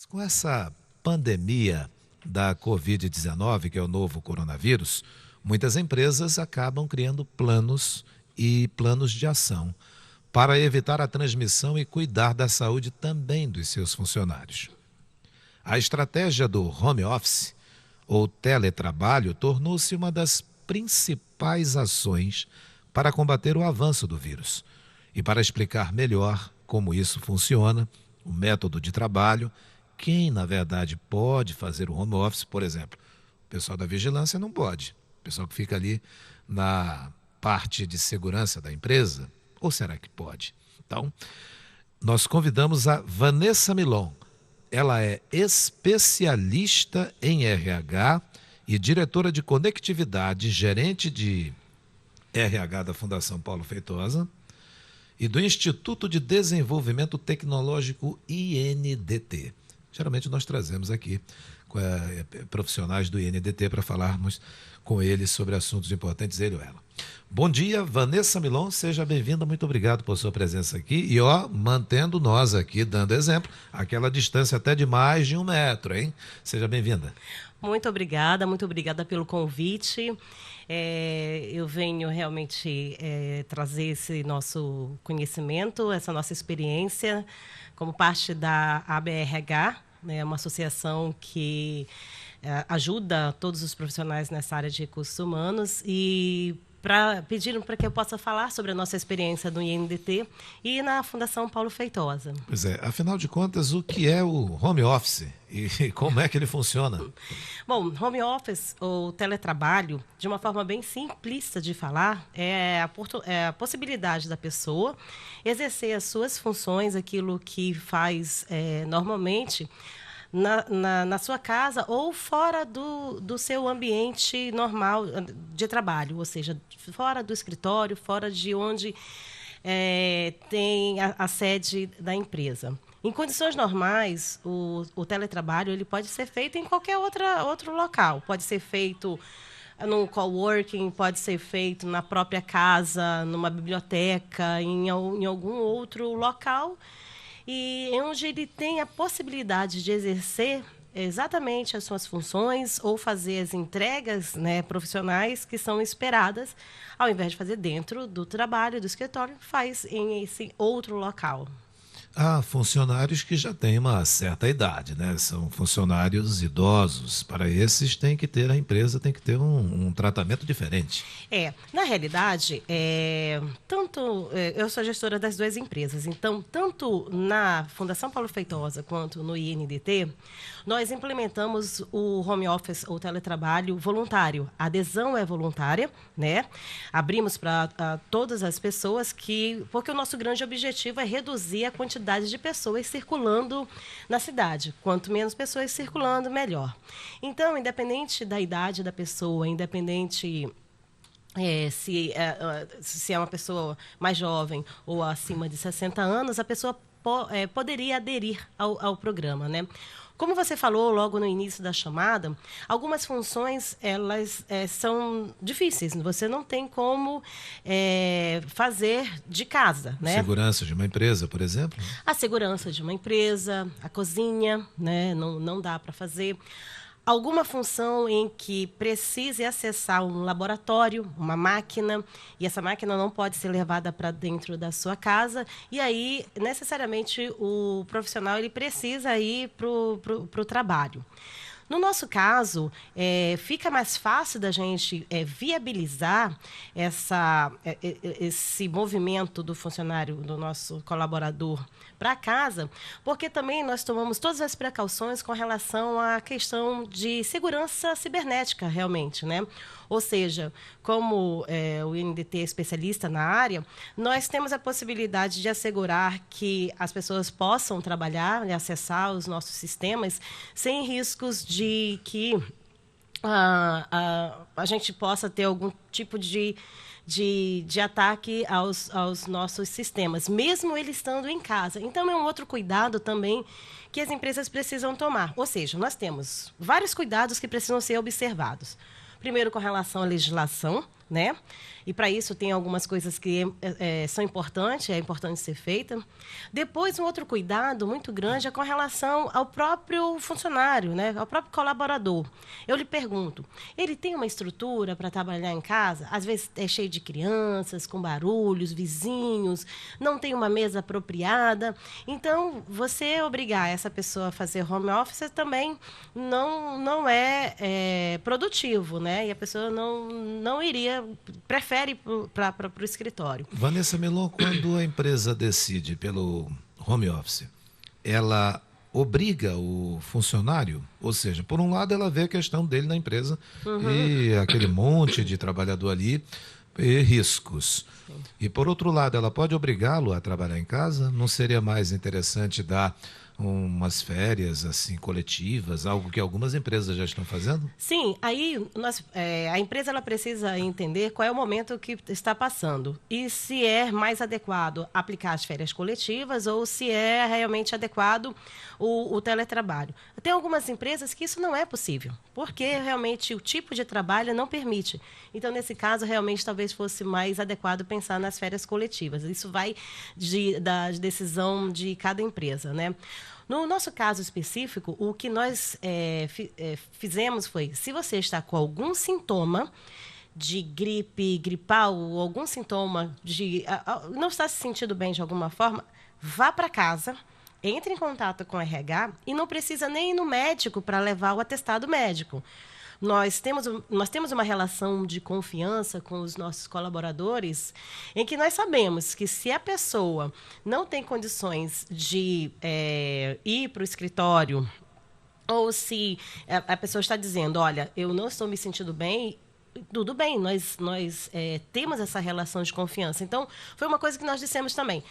Com essa pandemia da Covid-19, que é o novo coronavírus, muitas empresas acabam criando planos e planos de ação para evitar a transmissão e cuidar da saúde também dos seus funcionários. A estratégia do home office, ou teletrabalho, tornou-se uma das principais ações para combater o avanço do vírus. E para explicar melhor como isso funciona, o método de trabalho, quem, na verdade, pode fazer o home office, por exemplo, o pessoal da vigilância não pode. O pessoal que fica ali na parte de segurança da empresa, ou será que pode? Então, nós convidamos a Vanessa Milon. Ela é especialista em RH e diretora de conectividade, gerente de RH da Fundação Paulo Feitosa e do Instituto de Desenvolvimento Tecnológico INDT. Geralmente nós trazemos aqui profissionais do INDT para falarmos com eles sobre assuntos importantes, ele ou ela. Bom dia, Vanessa Milon, seja bem-vinda, muito obrigado por sua presença aqui e mantendo nós aqui, dando exemplo, aquela distância até de mais de 1 metro, hein? Seja bem-vinda. Muito obrigada pelo convite. Eu venho realmente trazer esse nosso conhecimento, essa nossa experiência como parte da ABRH, né, uma associação que ajuda todos os profissionais nessa área de recursos humanos e pediram para que eu possa falar sobre a nossa experiência no INDT e na Fundação Paulo Feitosa. Pois é, afinal de contas, o que é o home office e como é que ele funciona? Bom, home office ou teletrabalho, de uma forma bem simplista de falar, é a possibilidade da pessoa exercer as suas funções, aquilo que faz normalmente na sua casa ou fora do seu ambiente normal de trabalho, ou seja, fora do escritório, fora de onde tem a sede da empresa. Em condições normais, o teletrabalho ele pode ser feito em qualquer outro local. Pode ser feito num coworking, pode ser feito na própria casa, numa biblioteca, em algum outro local, e onde ele tem a possibilidade de exercer exatamente as suas funções ou fazer as entregas, né, profissionais que são esperadas, ao invés de fazer dentro do trabalho, do escritório, faz em esse outro local. Há funcionários que já têm uma certa idade, né? São funcionários idosos. Para esses, a empresa tem que ter um tratamento diferente. Na realidade, eu sou gestora das 2 empresas, então, tanto na Fundação Paulo Feitosa quanto no INDT, nós implementamos o home office ou teletrabalho voluntário. A adesão é voluntária, né? Abrimos para todas as pessoas porque o nosso grande objetivo é reduzir a quantidade de pessoas circulando na cidade. Quanto menos pessoas circulando, melhor. Então, independente da idade da pessoa, independente se é uma pessoa mais jovem ou acima de 60 anos, a pessoa poderia aderir ao programa, né? Como você falou logo no início da chamada, algumas funções elas são difíceis. Você não tem como fazer de casa, né? Segurança de uma empresa, por exemplo? A segurança de uma empresa, a cozinha, né? Não dá para fazer. Alguma função em que precise acessar um laboratório, uma máquina, e essa máquina não pode ser levada para dentro da sua casa, e aí, necessariamente, o profissional ele precisa ir para o trabalho. No nosso caso, fica mais fácil da gente viabilizar esse movimento do funcionário, do nosso colaborador, para casa, porque também nós tomamos todas as precauções com relação à questão de segurança cibernética, realmente, né? Ou seja, como o INDT é especialista na área, nós temos a possibilidade de assegurar que as pessoas possam trabalhar e acessar os nossos sistemas sem riscos de que a gente possa ter algum tipo de ataque aos nossos sistemas, mesmo ele estando em casa. Então, é um outro cuidado também que as empresas precisam tomar. Ou seja, nós temos vários cuidados que precisam ser observados. Primeiro, com relação à legislação, né? E para isso tem algumas coisas que são importantes, é importante ser feita. Depois, um outro cuidado muito grande é com relação ao próprio funcionário, né? Ao próprio colaborador. Eu lhe pergunto, ele tem uma estrutura para trabalhar em casa? Às vezes é cheio de crianças, com barulhos, vizinhos, não tem uma mesa apropriada. Então, você obrigar essa pessoa a fazer home office também não é produtivo, né? E a pessoa não iria, prefere para o escritório. Vanessa Melon, quando a empresa decide pelo home office, ela obriga o funcionário, ou seja, por um lado ela vê a questão dele na empresa e aquele monte de trabalhador ali e riscos. E por outro lado, ela pode obrigá-lo a trabalhar em casa? Não seria mais interessante dar umas férias assim coletivas, algo que algumas empresas já estão fazendo? Sim, aí a empresa ela precisa entender qual é o momento que está passando e se é mais adequado aplicar as férias coletivas ou se é realmente adequado o teletrabalho. Tem algumas empresas que isso não é possível, porque realmente o tipo de trabalho não permite. Então, nesse caso, realmente talvez fosse mais adequado pensar nas férias coletivas. Isso vai da decisão de cada empresa, né? No nosso caso específico, o que nós fizemos foi, se você está com algum sintoma de gripe, gripal, ou algum sintoma de não está se sentindo bem de alguma forma, vá para casa, entre em contato com o RH e não precisa nem ir no médico para levar o atestado médico. Nós temos uma relação de confiança com os nossos colaboradores em que nós sabemos que se a pessoa não tem condições de ir para o escritório ou se a pessoa está dizendo, olha, eu não estou me sentindo bem, tudo bem, nós temos essa relação de confiança. Então, foi uma coisa que nós dissemos também.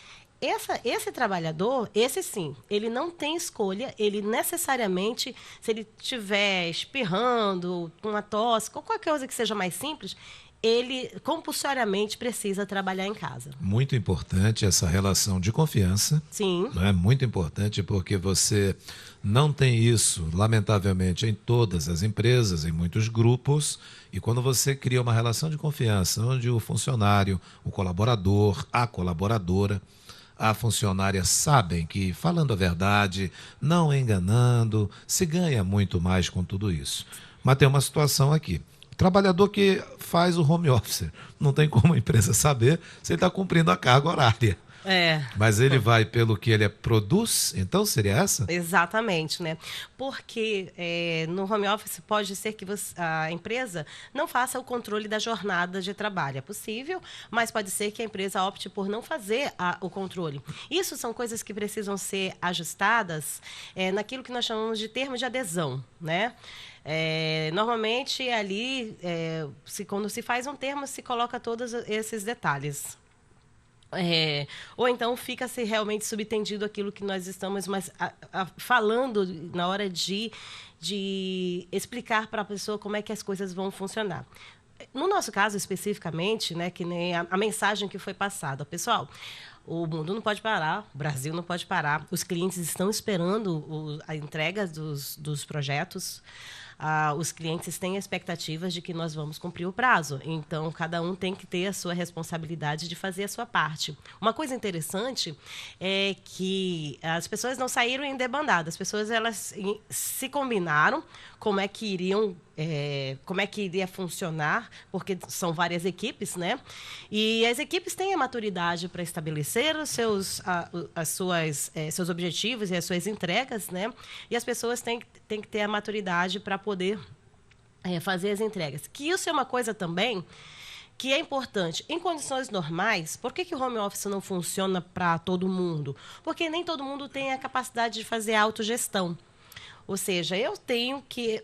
Esse trabalhador, esse sim, ele não tem escolha, ele necessariamente, se ele estiver espirrando, com uma tosse, qualquer coisa que seja mais simples, ele compulsoriamente precisa trabalhar em casa. Muito importante essa relação de confiança. Sim. Não é muito importante porque você não tem isso, lamentavelmente, em todas as empresas, em muitos grupos. E quando você cria uma relação de confiança, onde o funcionário, o colaborador, a colaboradora, a funcionária sabem que, falando a verdade, não enganando, se ganha muito mais com tudo isso. Mas tem uma situação aqui. Trabalhador que faz o home office, não tem como a empresa saber se ele está cumprindo a carga horária. Mas ele vai pelo que ele produz, então seria essa? Exatamente, né? Porque no home office pode ser que a empresa não faça o controle da jornada de trabalho. É possível, mas pode ser que a empresa opte por não fazer o controle. Isso são coisas que precisam ser ajustadas naquilo que nós chamamos de termo de adesão, né? Normalmente ali, quando se faz um termo, se coloca todos esses detalhes. Ou então fica-se realmente subtendido aquilo que nós estamos falando na hora de explicar para a pessoa como é que as coisas vão funcionar. No nosso caso, especificamente, né, que nem a mensagem que foi passada. Pessoal, o mundo não pode parar, o Brasil não pode parar. Os clientes estão esperando a entrega dos projetos. Os clientes têm expectativas de que nós vamos cumprir o prazo. Então, cada um tem que ter a sua responsabilidade de fazer a sua parte. Uma coisa interessante é que as pessoas não saíram em debandada. As pessoas elas se combinaram como é que iria funcionar, porque são várias equipes, né? E as equipes têm a maturidade para estabelecer seus objetivos e as suas entregas, né? E as pessoas têm que ter a maturidade para poder fazer as entregas. Que isso é uma coisa também que é importante. Em condições normais, por que o home office não funciona para todo mundo? Porque nem todo mundo tem a capacidade de fazer autogestão. Ou seja, eu tenho que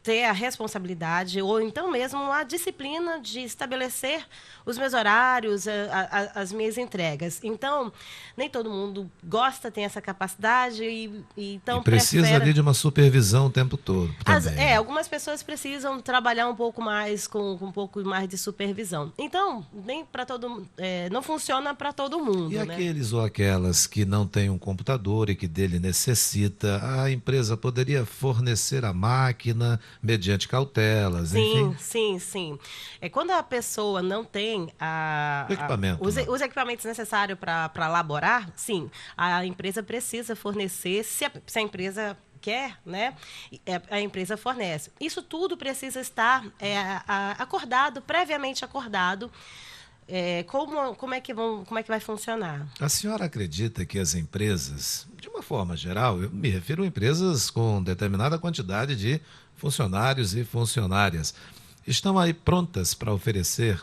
ter a responsabilidade ou então mesmo a disciplina de estabelecer os meus horários, as minhas entregas. Então, nem todo mundo gosta, tem essa capacidade então precisa ali de uma supervisão o tempo todo também. Algumas pessoas precisam trabalhar um pouco mais com um pouco mais de supervisão. Então, nem para não funciona para todo mundo. E aqueles ou aquelas que não têm um computador e que dele necessita, a empresa poderia fornecer a máquina mediante cautelas, Sim, enfim. sim, sim. Quando a pessoa não tem O equipamento, né? os equipamentos necessários para laborar, sim, a empresa precisa fornecer, se a empresa quer, né, a empresa fornece. Isso tudo precisa estar acordado, previamente acordado, como é que vai funcionar. A senhora acredita que as empresas, de uma forma geral, eu me refiro a empresas com determinada quantidade de funcionários e funcionárias, estão aí prontas para oferecer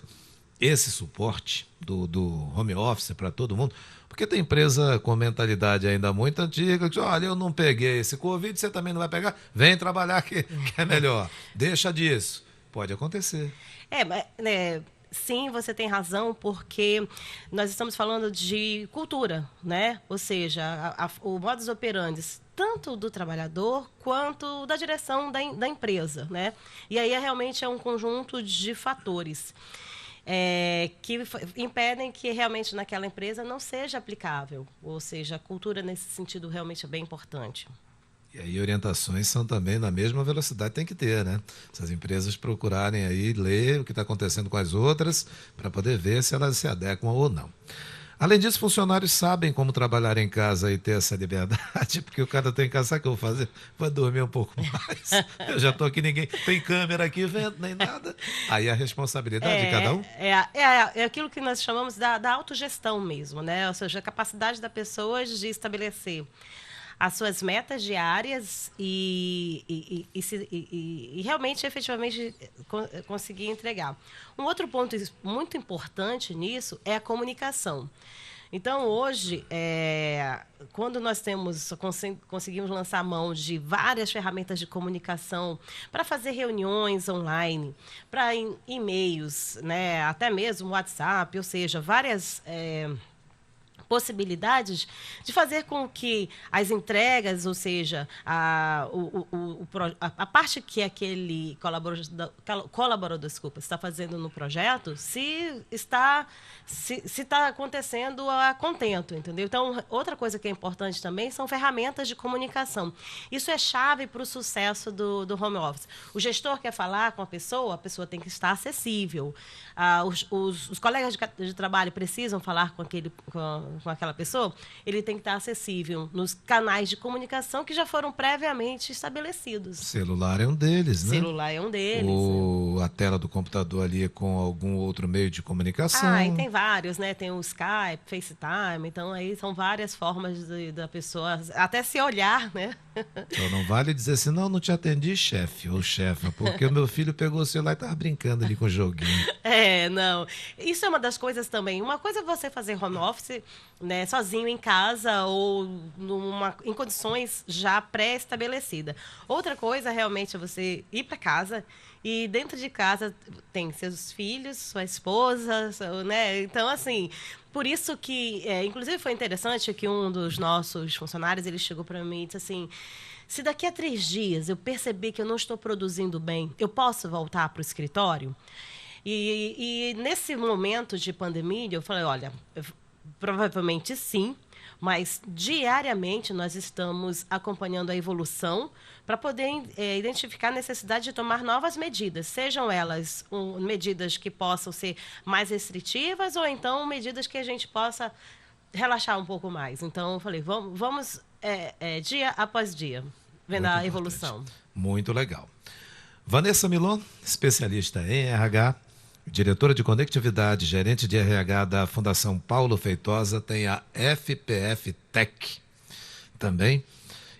esse suporte do home office para todo mundo? Porque tem empresa com mentalidade ainda muito antiga, que diz, olha, eu não peguei esse Covid, você também não vai pegar, vem trabalhar que é melhor. Deixa disso. Pode acontecer. Mas, né, sim, você tem razão, porque nós estamos falando de cultura, né? Ou seja, o modus operandi tanto do trabalhador quanto da direção da empresa, né? E aí realmente é um conjunto de fatores que impedem que realmente naquela empresa não seja aplicável. Ou seja, a cultura nesse sentido realmente é bem importante. E aí orientações são também na mesma velocidade, tem que ter, né? Se as empresas procurarem aí ler o que está acontecendo com as outras, para poder ver se elas se adequam ou não. Além disso, funcionários sabem como trabalhar em casa e ter essa liberdade, porque o cara tem em casa, sabe o que eu vou fazer? Vou dormir um pouco mais. Eu já estou aqui, ninguém tem câmera aqui vendo, nem nada. Aí a responsabilidade de cada um? É aquilo que nós chamamos da autogestão mesmo, né? Ou seja, a capacidade da pessoa de estabelecer as suas metas diárias e realmente, efetivamente, conseguir entregar. Um outro ponto muito importante nisso é a comunicação. Então, hoje, quando nós conseguimos lançar mão de várias ferramentas de comunicação para fazer reuniões online, para e-mails, né, até mesmo WhatsApp, ou seja, várias possibilidades de fazer com que as entregas, ou seja, a parte que aquele colaborador está fazendo no projeto, se está acontecendo a contento, entendeu? Então, outra coisa que é importante também são ferramentas de comunicação. Isso é chave para o sucesso do home office. O gestor quer falar com a pessoa tem que estar acessível. Os colegas de trabalho precisam falar com aquela pessoa, ele tem que estar acessível nos canais de comunicação que já foram previamente estabelecidos. Celular é um deles, né? Celular é um deles. A tela do computador ali é com algum outro meio de comunicação. E tem vários, né? Tem o Skype, FaceTime, então aí são várias formas da pessoa até se olhar, né? Só não vale dizer assim, não te atendi, chefe ou chefa, porque o meu filho pegou o celular e estava brincando ali com o joguinho. Não. Isso é uma das coisas também. Uma coisa é você fazer home office, né, sozinho em casa ou em condições já pré-estabelecidas. Outra coisa realmente é você ir para casa e dentro de casa tem seus filhos, sua esposa, né? Então, assim, por isso que, inclusive foi interessante que um dos nossos funcionários, ele chegou para mim e disse assim, se daqui a 3 dias eu perceber que eu não estou produzindo bem, eu posso voltar para o escritório? E nesse momento de pandemia, eu falei, olha, provavelmente sim, mas diariamente nós estamos acompanhando a evolução para poder identificar a necessidade de tomar novas medidas, sejam elas medidas que possam ser mais restritivas ou então medidas que a gente possa relaxar um pouco mais. Então, eu falei, vamos dia após dia, vendo a evolução. Muito legal. Vanessa Milon, especialista em RH, diretora de conectividade, gerente de RH da Fundação Paulo Feitosa, tem a FPF Tech também,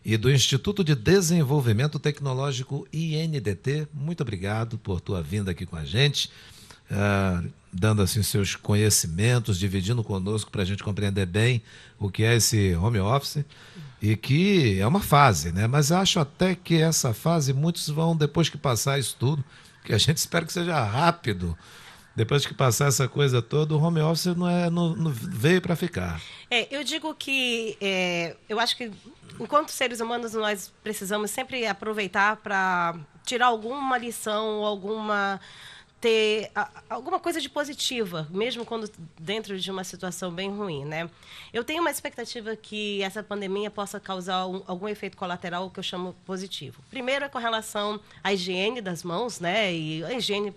e do Instituto de Desenvolvimento Tecnológico INDT. Muito obrigado por tua vinda aqui com a gente, dando assim seus conhecimentos, dividindo conosco para a gente compreender bem o que é esse home office e que é uma fase, né? Mas acho até que essa fase muitos vão, depois que passar isso tudo, que a gente espera que seja rápido, depois que passar essa coisa toda, o home office não veio para ficar. Eu digo que eu acho que enquanto seres humanos nós precisamos sempre aproveitar para tirar alguma lição, alguma ter alguma coisa de positiva, mesmo quando dentro de uma situação bem ruim, né? Eu tenho uma expectativa que essa pandemia possa causar algum efeito colateral que eu chamo positivo. Primeiro é com relação à higiene das mãos, né? E a higiene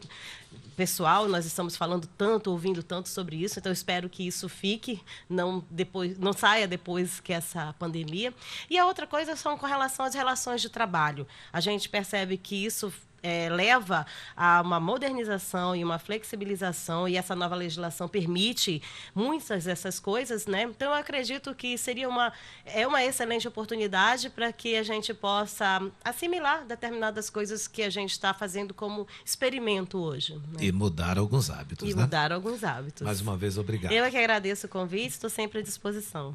pessoal, nós estamos falando tanto, ouvindo tanto sobre isso, então eu espero que isso fique, não saia depois que essa pandemia. E a outra coisa são com relação às relações de trabalho. A gente percebe que isso leva a uma modernização e uma flexibilização, e essa nova legislação permite muitas dessas coisas, né? Então, eu acredito que seria uma excelente oportunidade para que a gente possa assimilar determinadas coisas que a gente está fazendo como experimento hoje. Né? E mudar alguns hábitos, E né? mudar alguns hábitos. Mais uma vez, obrigado. Eu é que agradeço o convite, estou sempre à disposição.